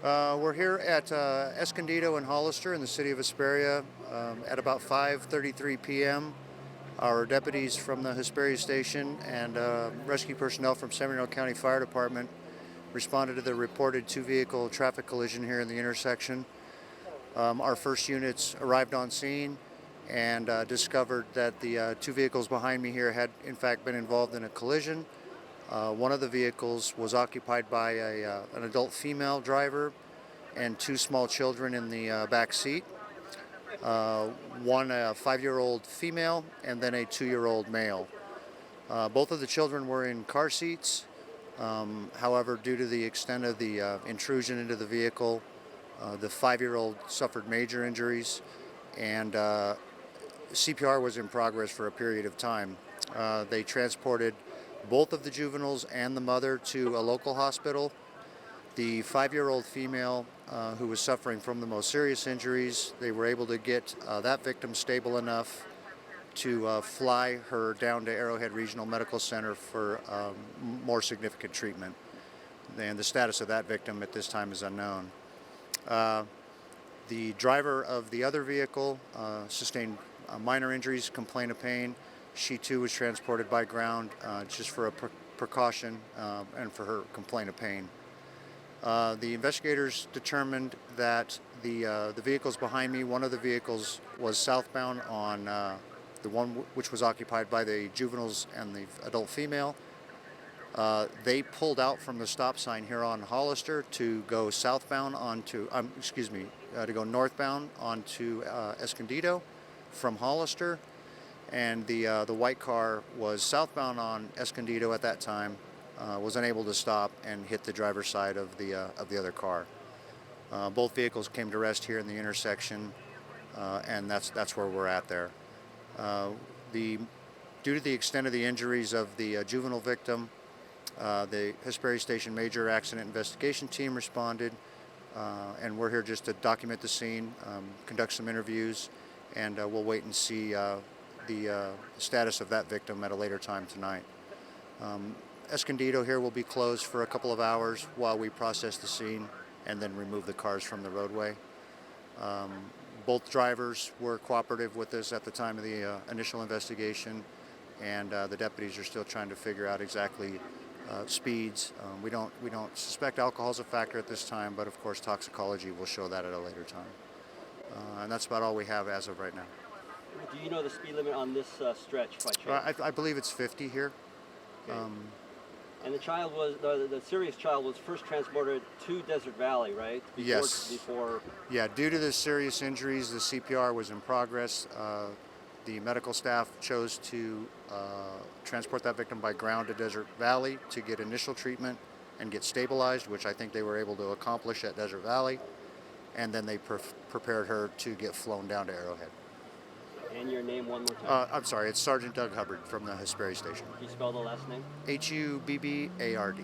We're here at Escondido and Hollister in the city of Hesperia at about 5:33 p.m. Our deputies from the Hesperia station and rescue personnel from Seminole County Fire Department responded to the reported two-vehicle traffic collision here in the intersection. Our first units arrived on scene and discovered that the two vehicles behind me here had in fact been involved in a collision. One of the vehicles was occupied by an adult female driver and two small children in the back seat. One a 5-year-old female and then a 2-year-old male. Both of the children were in car seats. However, due to the extent of the intrusion into the vehicle, the 5-year-old suffered major injuries, and CPR was in progress for a period of time. They transported both of the juveniles and the mother to a local hospital. The 5-year-old female who was suffering from the most serious injuries, they were able to get that victim stable enough to fly her down to Arrowhead Regional Medical Center for more significant treatment. And the status of that victim at this time is unknown. The driver of the other vehicle sustained minor injuries, complaint of pain. She too was transported by ground just for a precaution and for her complaint of pain. The investigators determined that the vehicles behind me, one of the vehicles was southbound on the one which was occupied by the juveniles and the adult female. They pulled out from the stop sign here on Hollister to go southbound onto, to go northbound onto Escondido from Hollister, and the white car was southbound on Escondido at that time. Was unable to stop and hit the driver's side of the other car. Both vehicles came to rest here in the intersection, and that's where we're at there. Due to the extent of the injuries of the juvenile victim, the Hesperia Station Major Accident Investigation Team responded, and we're here just to document the scene, conduct some interviews, and we'll wait and see the status of that victim at a later time tonight. Escondido here will be closed for a couple of hours while we process the scene and then remove the cars from the roadway. Both drivers were cooperative with us at the time of the initial investigation, and the deputies are still trying to figure out exactly speeds. We don't suspect alcohol is a factor at this time, but of course toxicology will show that at a later time. And that's about all we have as of right now. Do you know the speed limit on this stretch by chance? I believe it's 50 here. Okay. And the child was, the serious child was first transported to Desert Valley, right? Yes. Yeah, due to the serious injuries, the CPR was in progress. The medical staff chose to transport that victim by ground to Desert Valley to get initial treatment and get stabilized, which I think they were able to accomplish at Desert Valley. And then they prepared her to get flown down to Arrowhead. And your name one more time? I'm sorry, it's Sergeant Doug Hubbard from the Hesperia Station. Can you spell the last name? Hubbard.